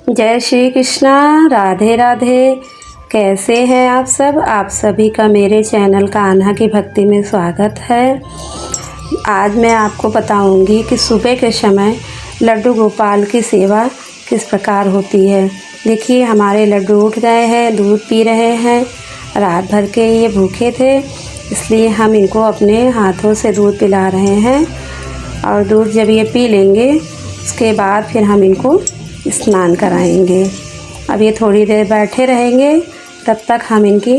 जय श्री कृष्णा। राधे राधे। कैसे हैं आप सब? आप सभी का मेरे चैनल कान्हा की भक्ति में स्वागत है। आज मैं आपको बताऊंगी कि सुबह के समय लड्डू गोपाल की सेवा किस प्रकार होती है। देखिए, हमारे लड्डू उठ गए हैं, दूध पी रहे हैं। रात भर के ये भूखे थे, इसलिए हम इनको अपने हाथों से दूध पिला रहे हैं। और दूध जब ये पी लेंगे, उसके बाद फिर हम इनको स्नान कराएंगे। अब ये थोड़ी देर बैठे रहेंगे, तब तक हम इनकी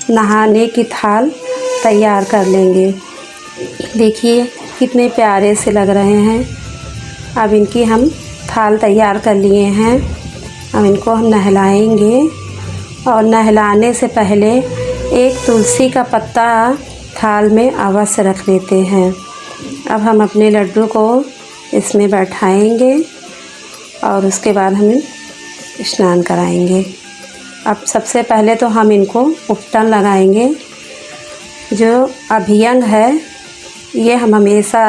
नहाने की थाल तैयार कर लेंगे। देखिए कितने प्यारे से लग रहे हैं। अब इनकी हम थाल तैयार कर लिए हैं। अब इनको हम नहलाएंगे और नहलाने से पहले एक तुलसी का पत्ता थाल में अवश्य रख लेते हैं। अब हम अपने लड्डू को इसमें बैठाएंगे और उसके बाद हम स्नान कराएंगे। अब सबसे पहले तो हम इनको उपटन लगाएंगे। जो अभ्यंग है, ये हम हमेशा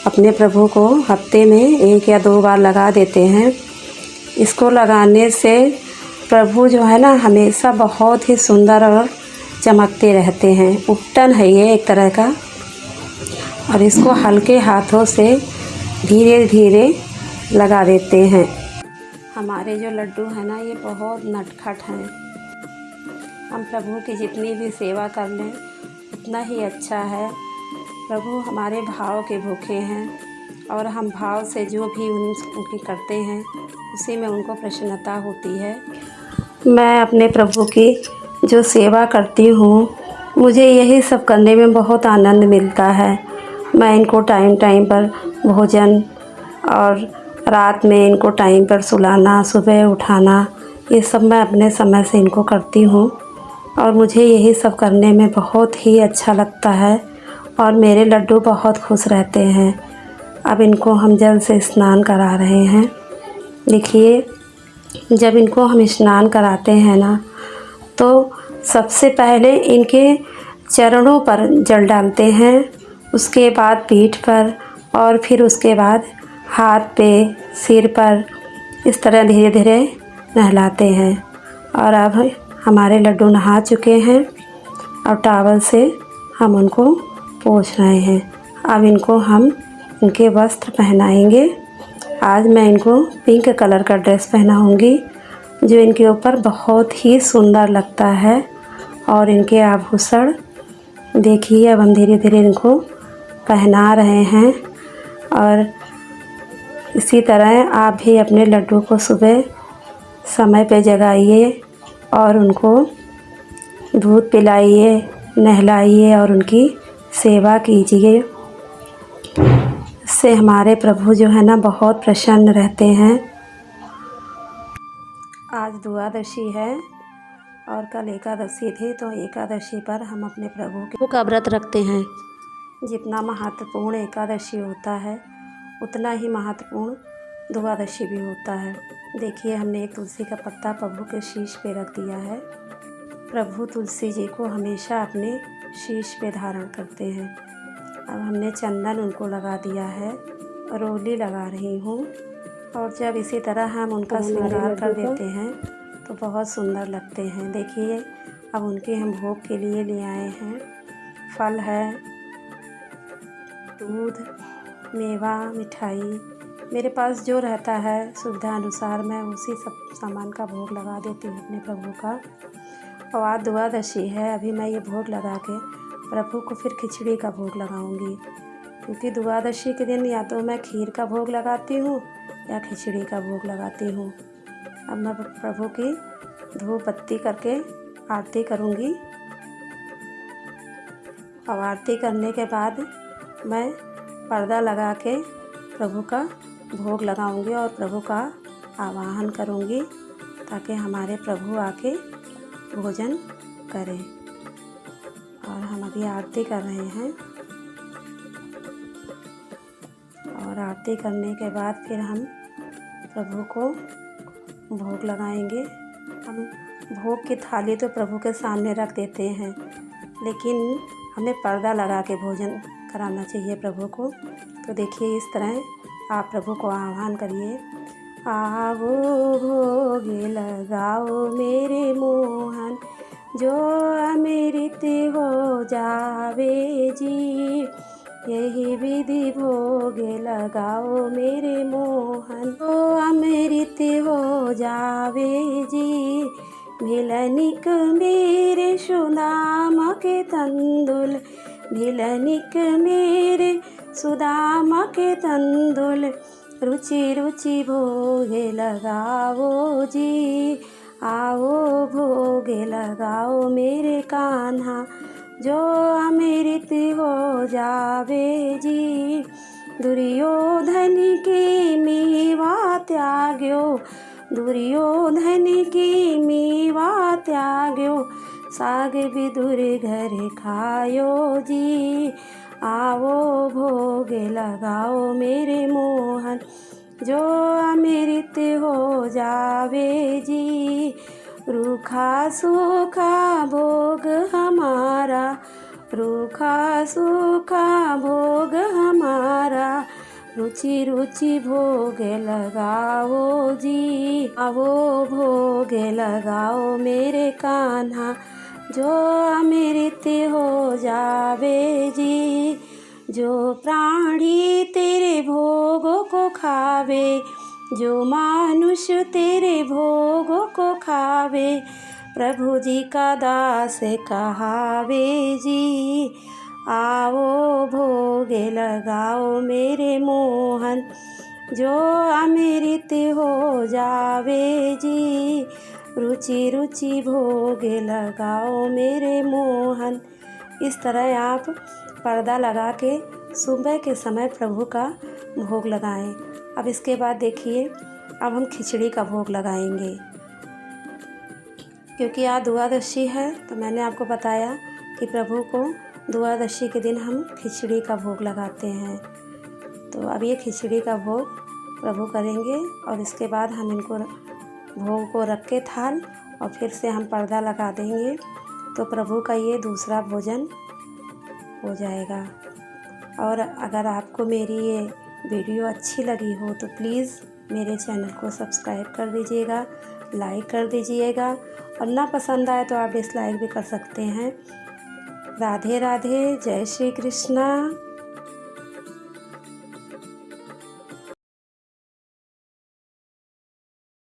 अपने प्रभु को हफ्ते में 1 या 2 बार लगा देते हैं। इसको लगाने से प्रभु जो है ना, हमेशा बहुत ही सुंदर और चमकते रहते हैं। उपटन है ये एक तरह का, और इसको हल्के हाथों से धीरे धीरे लगा देते हैं। हमारे जो लड्डू हैं ना, ये बहुत नटखट हैं। हम प्रभु की जितनी भी सेवा कर लें उतना ही अच्छा है। प्रभु हमारे भाव के भूखे हैं, और हम भाव से जो भी उनकी करते हैं उसी में उनको प्रसन्नता होती है। मैं अपने प्रभु की जो सेवा करती हूँ, मुझे यही सब करने में बहुत आनंद मिलता है। मैं इनको टाइम टाइम पर भोजन और रात में इनको टाइम पर सुलाना, सुबह उठाना, ये सब मैं अपने समय से इनको करती हूँ, और मुझे यही सब करने में बहुत ही अच्छा लगता है। और मेरे लड्डू बहुत खुश रहते हैं। अब इनको हम जल से स्नान करा रहे हैं। देखिए, जब इनको हम स्नान कराते हैं ना, तो सबसे पहले इनके चरणों पर जल डालते हैं, उसके बाद पीठ पर, और फिर उसके बाद हाथ पे, सिर पर, इस तरह धीरे धीरे नहलाते हैं। और अब हमारे लड्डू नहा चुके हैं और टॉवल से हम उनको पोंछ रहे हैं। अब इनको हम इनके वस्त्र पहनाएंगे। आज मैं इनको पिंक कलर का ड्रेस पहनाऊंगी, जो इनके ऊपर बहुत ही सुंदर लगता है। और इनके आभूषण देखिए, अब हम धीरे धीरे इनको पहना रहे हैं। और इसी तरह आप भी अपने लड्डू को सुबह समय पे जगाइए और उनको दूध पिलाइए, नहलाइए और उनकी सेवा कीजिए। इससे हमारे प्रभु जो है ना, बहुत प्रसन्न रहते हैं। आज द्वादशी है और कल एकादशी थी, तो एकादशी पर हम अपने प्रभु का व्रत रखते हैं। जितना महत्वपूर्ण एकादशी होता है, उतना ही महत्वपूर्ण द्वादशी भी होता है। देखिए, हमने एक तुलसी का पत्ता प्रभु के शीश पे रख दिया है। प्रभु तुलसी जी को हमेशा अपने शीश पे धारण करते हैं। अब हमने चंदन उनको लगा दिया है, रोली लगा रही हूँ। और जब इसी तरह हम उनका श्रृंगार कर देते हैं तो बहुत सुंदर लगते हैं। देखिए, अब उनके हम भोग के लिए ले आए हैं। फल है, दूध, मेवा, मिठाई, मेरे पास जो रहता है सुविधा अनुसार मैं उसी सब सामान का भोग लगा देती हूँ अपने प्रभु का। और आज द्वादशी है, अभी मैं ये भोग लगा के प्रभु को फिर खिचड़ी का भोग लगाऊंगी, क्योंकि द्वादशी के दिन या तो मैं खीर का भोग लगाती हूँ या खिचड़ी का भोग लगाती हूँ। अब मैं प्रभु की धूप बत्ती करके आरती करूँगी, और आरती करने के बाद मैं पर्दा लगा के प्रभु का भोग लगाऊंगी और प्रभु का आवाहन करूंगी, ताकि हमारे प्रभु आके भोजन करें। और हम अभी आरती कर रहे हैं, और आरती करने के बाद फिर हम प्रभु को भोग लगाएंगे। हम भोग की थाली तो प्रभु के सामने रख देते हैं, लेकिन हमें पर्दा लगा के भोजन कराना चाहिए प्रभु को। तो देखिए, इस तरह आप प्रभु को आह्वान करिए, आओ भोग लगाओ मेरे मोहन, जो अमृत हो जावे जी। यही विधि भोग लगाओ मेरे मोहन, जो अमृत हो जावे जी। भिलनिक मेरे सुदामा के तंदुल, भिलनिक मेरे सुदामा के तंदुल, रुचि रुचि भोग लगाओ जी। आओ भोग लगाओ मेरे कान्हा, जो अमृत हो जावे जी। दुर्योधन की मेवा त्याग्यो, दुर्योधन की मेवा त्याग्यो, साग विदुर घर खायो जी। आओ भोग लगाओ मेरे मोहन, जो अमृत हो जावे जी। रूखा सूखा भोग हमारा, रूखा सूखा भोग हमारा, रुचि रुचि भोग लगाओ जी। आओ भोग लगाओ मेरे कान्हा, जो अमृत हो जावे जी। जो प्राणी तेरे भोगों को खावे, जो मानुष तेरे भोगों को खावे, प्रभु जी का दास कहावे जी। आओ भोग लगाओ मेरे मोहन, जो अमृत हो जावे जी। रुचि रुचि भोग लगाओ मेरे मोहन। इस तरह आप पर्दा लगा के सुबह के समय प्रभु का भोग लगाएं। अब इसके बाद देखिए, अब हम खिचड़ी का भोग लगाएंगे। क्योंकि आज द्वादशी है तो मैंने आपको बताया कि प्रभु को द्वादशी के दिन हम खिचड़ी का भोग लगाते हैं। तो अब ये खिचड़ी का भोग प्रभु करेंगे और इसके बाद हम इनको भोग को रख के थाल और फिर से हम पर्दा लगा देंगे, तो प्रभु का ये दूसरा भोजन हो जाएगा। और अगर आपको मेरी ये वीडियो अच्छी लगी हो तो प्लीज़ मेरे चैनल को सब्सक्राइब कर दीजिएगा, लाइक कर दीजिएगा, और ना पसंद आए तो आप डिसलाइक भी कर सकते हैं। राधे राधे, जय श्री कृष्णा।